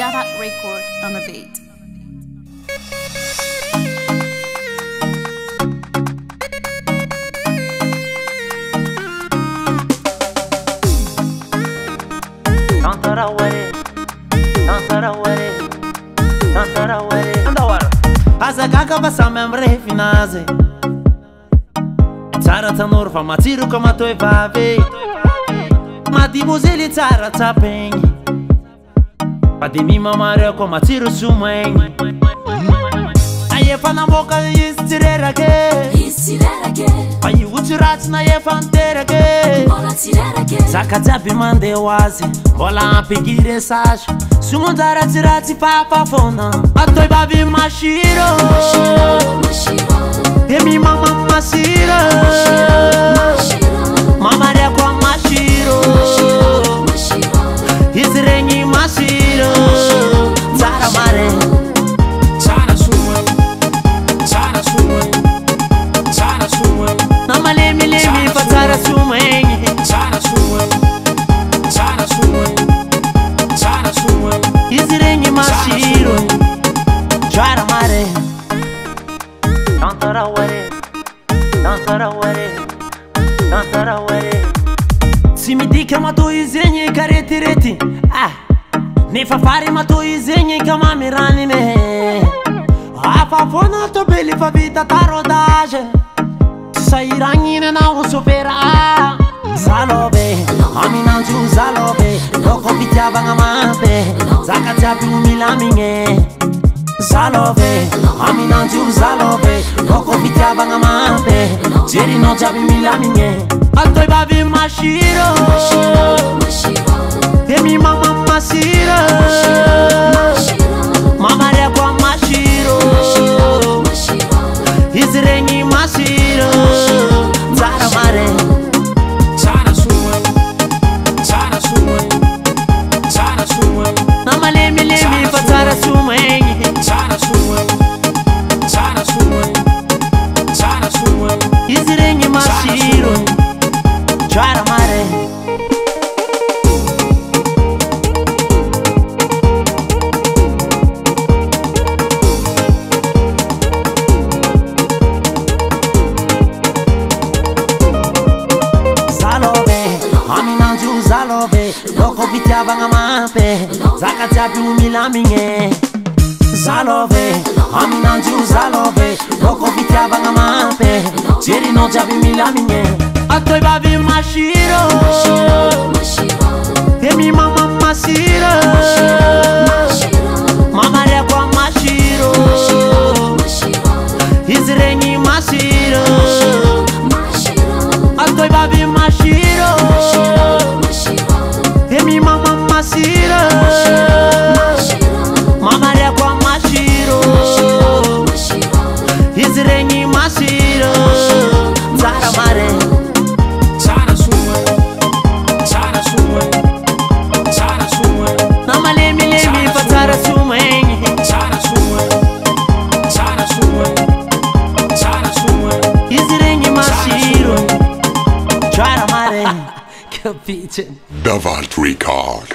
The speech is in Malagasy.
Davat record on a beat. Azagaga basa memre finaze Tsara tanor fa matsiro kama toe vave Madimozely tsara tsapegny Padimi mamare ko matsiro sumegny Ayefa namoka izy tsirerake Fa io tsy ratsy na efa niterake Zaka jiaby mandeha ho azy mbola ampigire sasy Sumunjara tsiratsy papafona Atoy baby mashiro Demi mama masiro Mama rekwa mashiro Izy regny mashiro Tsara mare Tsara sumwe Tsara sumwe Tsara sumwe Nama lemi lemi fa tsara sumwe Tsara sumwe Tsara sumwe Tsara sumwe Izy regny mashiro Tsara mare Tantara ware Tantara ware Tantara ware Tsy midika matoy izegny karetirety Nefa fary matoy izegny kamamy ranine Afa fona tobely fa vita tarodage Tsy sahiragniny anao sopera Zalove Aminanjo zalove Loko fitiavagna mape Zaka jiaby milamigny Zalove Aminanjo zalove Loko fitiavagna mape Jerinao jiaby milamigny Atoy baby mashiro Demi mama masiro Mama rekwa mashiro Izy regny mashiro Tsara mare Tsara sumwe Tsara sumwe Tsara sumwe Nama lemi lemi fa tsara sumwe Tsara sumwe Tsara sumwe Tsara sumwe Izy regny mashiro Tsara mare Zalove, loko fitiavagna mape Zaka jiaby milamigny Zalove, aminanjo zalove Loko fitiavagna mape Jerinao jiaby milamigny Atoy baby mashiro Demi mama masiro Mama rekwa mashiro Izy regny mashiro Atoy baby mashiro Demi mama masiro Mama rekwa mashiro Izy regny mashiro Tsara mare Tsara sumwe Tsara sumwe Tsara sumwe Nama lemi lemi fa tsara sumwe Tsara sumwe Tsara sumwe Tsara sumwe Izy regny mashiro Tsara mare Capice Davat record